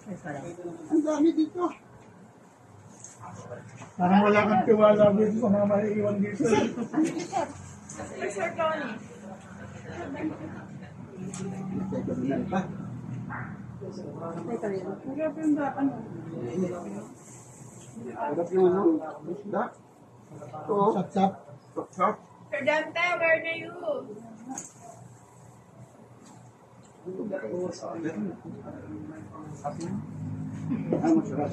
Ang dami dito. Parang wala kang tiwala dito sa mga maiiwan dito. Sir Tony. Nagkagalunan pa. Grabe yung batan. Harap yung ano, isda. Oo. Sap-sap. Sap-sap. Sir Dante, where are you? Ay, masarap.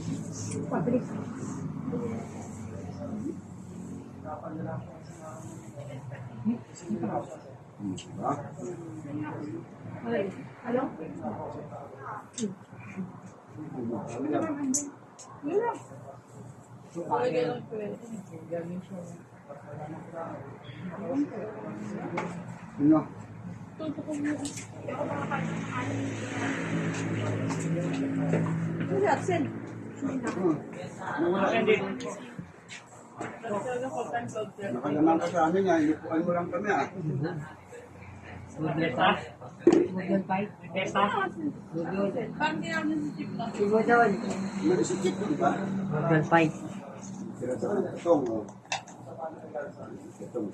Diba? Hello? Ano? Who's absent? Nawala ka din. Nakalaman ka sa amin nga, inupuan mo lang kami ah. Parang di namin si Chip na. Meron si Chip doon ba? Google Fight. Itong, oh. Itong.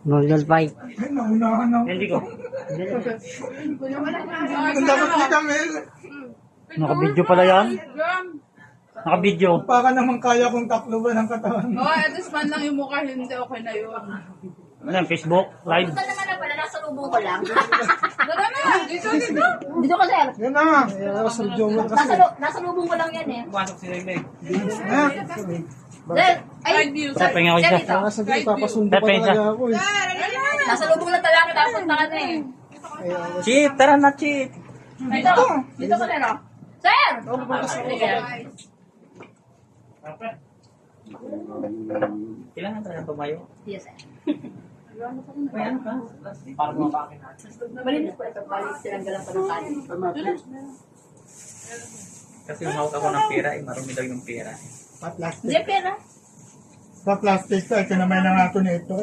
Google Fight. Ay, naunahan ako. Hindi ko. Ang dapat ni kami. Naka-video pala yan? Naka-video. Para naman kaya kong takluban ang katawan. Oh, at least man lang yung mukha, hindi okay na yun. Ano yan? Facebook? Live? Ito naman na pala, nasa lubong ko lang. Dito na! Dito! Dito ka, sir. Yan na. Sa jowa kasi. Nasa lubong ko lang yan eh. Pasok si Rene. Sir, ay, Side view. Sa pengaw sir, siya. dito. Nasa dito, papasundo pa talaga ako eh. Nasa lubong lang talaga kita punta ka na eh. Chip! Tara na, Chip! Dito, dito ka, sir. Sir! Kailangan talaga tumayo. Yes, sir. May ano ka? Para mapakin natin. Malinis po ito. Balik sinanggalan pa ng kanin. Tama, please. Kasi humawak ako ng pera, marumi daw yung pera. Pa-plastic. Hindi, pera. Pa-plastic to. Kinamay na nga ito nito.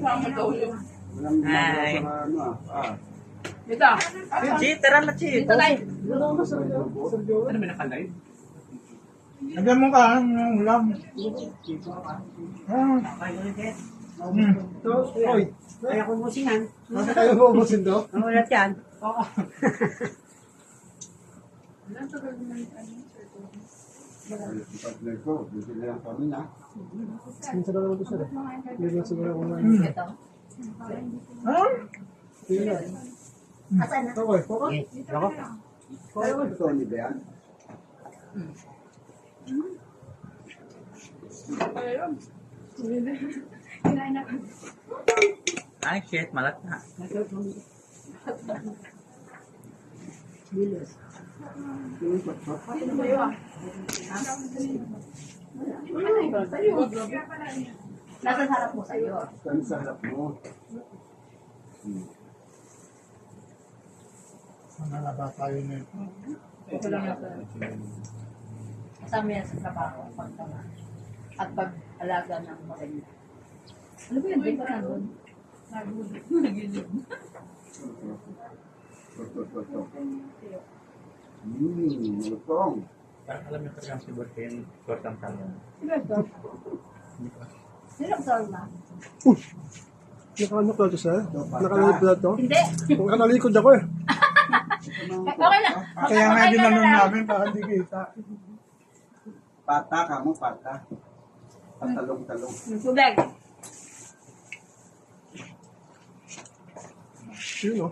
Mama daw yun. Walang Hi. mga ano ah. Dito. Chip! Tara na, Chip! Dito tayo. Ano may nakalive? Lagyan mo ka ng ulam. Ah. Oy, kaya ko musingan. Nasa kayo mo ubusin to? Ang ulat yan. Oo. Partner ko, dito na lang kami na. Minsan na naman ito sir. Hindi na siguro ako na. Ito. Ah? Asan na? Okay. Okay. Ako. Ito, ni ba yan? Ay, shit, malat na. Nasa harap mo sa'yo. Kami sa harap mo. Manalaba tayo nito. Kasama yan sa trabaho, pagtama. At pag-alaga ng maganda. Ano ba yun? Di ba nandun? Nagilid. Lutong. Parang alam niyo talagang si Burkin, short ang talon. Sino ang saan na? Nakaano ko ito sir? Nakalikod na ito? Hindi. Kung nakalikod ako eh. Okay lang. Kaya nga Okay ka ginanon na lang. namin para hindi kita. Pata ka mo, pata. Patalong-talong. Tubig. Yun o.